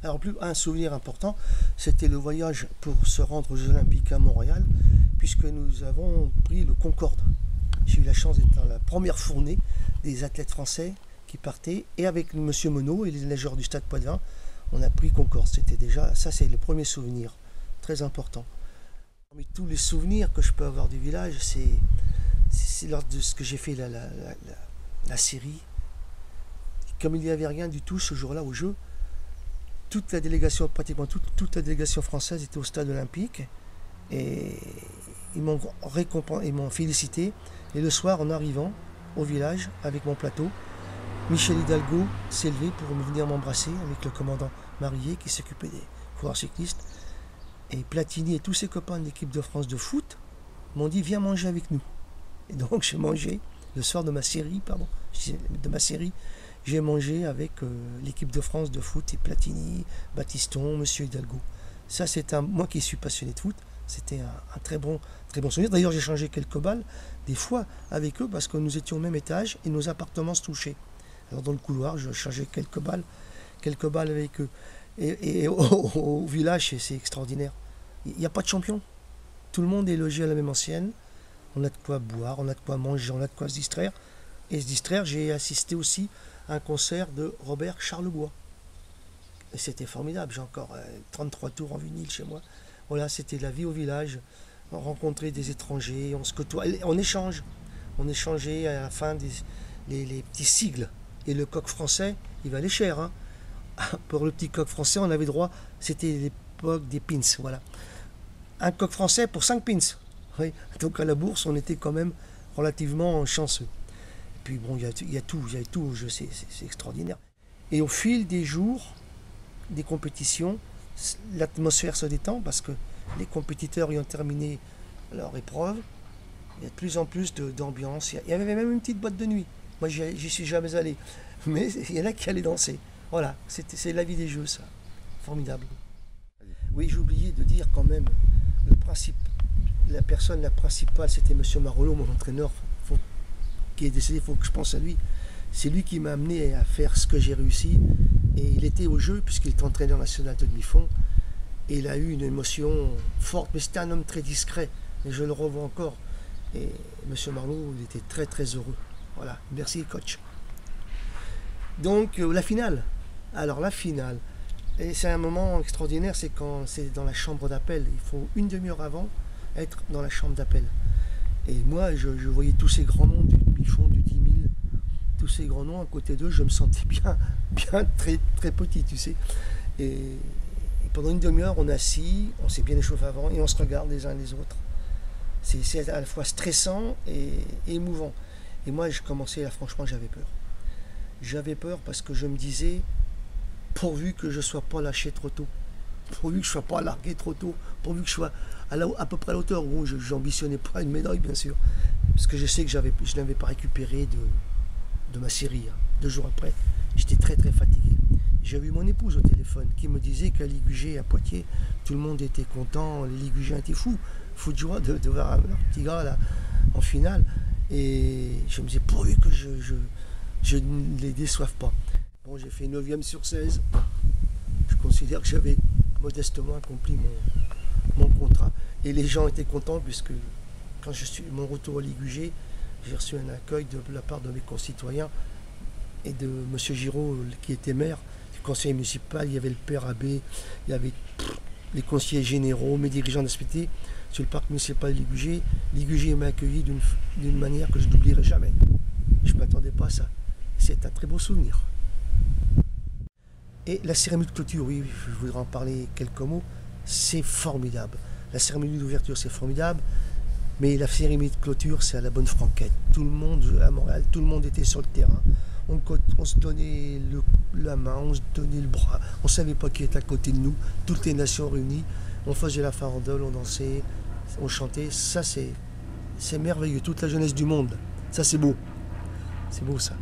Alors, plus un souvenir important, c'était le voyage pour se rendre aux Jeux Olympiques à Montréal, puisque nous avons pris le Concorde. J'ai eu la chance d'être dans la première fournée des athlètes français qui partaient, et avec M. Monod et les nageurs du Stade Poitvin, on a pris Concorde. C'était déjà, ça c'est le premier souvenir, très important. Parmi tous les souvenirs que je peux avoir du village, c'est lors de ce que j'ai fait la série. Comme il n'y avait rien du tout ce jour-là au jeu, toute la délégation, pratiquement toute la délégation française était au stade olympique et ils m'ont félicité. Et le soir, en arrivant au village avec mon plateau, Michel Hidalgo s'est levé pour venir m'embrasser avec le commandant Marillet qui s'occupait des coureurs cyclistes. Et Platini et tous ses copains de l'équipe de France de foot m'ont dit viens manger avec nous. Et donc j'ai mangé le soir de ma série, j'ai mangé avec l'équipe de France de foot et Platini, Battiston, Monsieur Hidalgo. Ça c'est moi qui suis passionné de foot, c'était un très bon souvenir. D'ailleurs j'ai changé quelques balles des fois avec eux parce que nous étions au même étage et nos appartements se touchaient. Alors dans le couloir je changeais quelques balles avec eux. Et au village, c'est extraordinaire. Il n'y a pas de champion. Tout le monde est logé à la même ancienne. On a de quoi boire, on a de quoi manger, on a de quoi se distraire. Et se distraire, j'ai assisté aussi à un concert de Robert Charlebois. Et c'était formidable. J'ai encore 33 tours en vinyle chez moi. Voilà, c'était la vie au village. On rencontrait des étrangers, on se côtoie, on échange. On échangeait à la fin les petits sigles. Et le coq français, il valait cher, hein. Pour le petit coq français, on avait droit, c'était l'époque des pins, voilà. Un coq français pour 5 pins. Oui. Donc à la bourse, on était quand même relativement chanceux. Et puis bon, il y a tout au jeu, c'est extraordinaire. Et au fil des jours, des compétitions, l'atmosphère se détend parce que les compétiteurs y ont terminé leur épreuve. Il y a de plus en plus d'ambiance. Il y avait même une petite boîte de nuit. Moi, j'y suis jamais allé. Mais il y en a qui allaient danser. Voilà, c'est la vie des jeux, ça. Formidable. Oui, j'ai oublié de dire quand même, la principale, c'était M. Marolo, mon entraîneur, qui est décédé, il faut que je pense à lui. C'est lui qui m'a amené à faire ce que j'ai réussi. Et il était au jeu, puisqu'il était entraîneur national de demi-fond. Et il a eu une émotion forte, mais c'était un homme très discret. Et je le revois encore. Et M. Marolo, il était très très heureux. Voilà, merci coach. Donc, la finale. Alors la finale, et c'est un moment extraordinaire, c'est quand c'est dans la chambre d'appel. Il faut une demi-heure avant être dans la chambre d'appel. Et moi, je voyais tous ces grands noms du Bichon, du 10 000, tous ces grands noms à côté d'eux, je me sentais bien très, très petit, tu sais. Et pendant une demi-heure, on est assis, on s'est bien échauffé avant et on se regarde les uns les autres. C'est à la fois stressant et émouvant. Et moi, je commençais là, franchement, j'avais peur. J'avais peur parce que je me disais, pourvu que je ne sois pas lâché trop tôt, pourvu que je ne sois pas largué trop tôt, pourvu que je sois à peu près à la hauteur où je n'ambitionnais pas une médaille, bien sûr. Parce que je sais que je n'avais pas récupéré de ma série. 2 jours après, j'étais très très fatigué. J'avais eu mon épouse au téléphone qui me disait qu'à Ligugé, à Poitiers, tout le monde était content, les Ligugéens étaient fous de joie de voir leur petit gars là, en finale. Et je me disais, pourvu que je ne les déçoive pas. Bon, j'ai fait 9e sur 16. Je considère que j'avais modestement accompli mon contrat. Et les gens étaient contents puisque quand je suis mon retour à Ligugé, j'ai reçu un accueil de la part de mes concitoyens et de M. Giraud qui était maire, du conseil municipal. Il y avait le père Abbé, il y avait les conseillers généraux, mes dirigeants d'hospitalité sur le parc municipal de Ligugé. Ligugé m'a accueilli d'une manière que je n'oublierai jamais. Je ne m'attendais pas à ça. C'est un très beau souvenir. Et la cérémonie de clôture, oui, je voudrais en parler quelques mots, c'est formidable. La cérémonie d'ouverture, c'est formidable, mais la cérémonie de clôture, c'est à la bonne franquette. Tout le monde, à Montréal, tout le monde était sur le terrain. On se donnait la main, on se donnait le bras, on ne savait pas qui était à côté de nous, toutes les nations réunies. On faisait la farandole, on dansait, on chantait. Ça, c'est merveilleux, toute la jeunesse du monde. Ça, c'est beau. C'est beau, ça.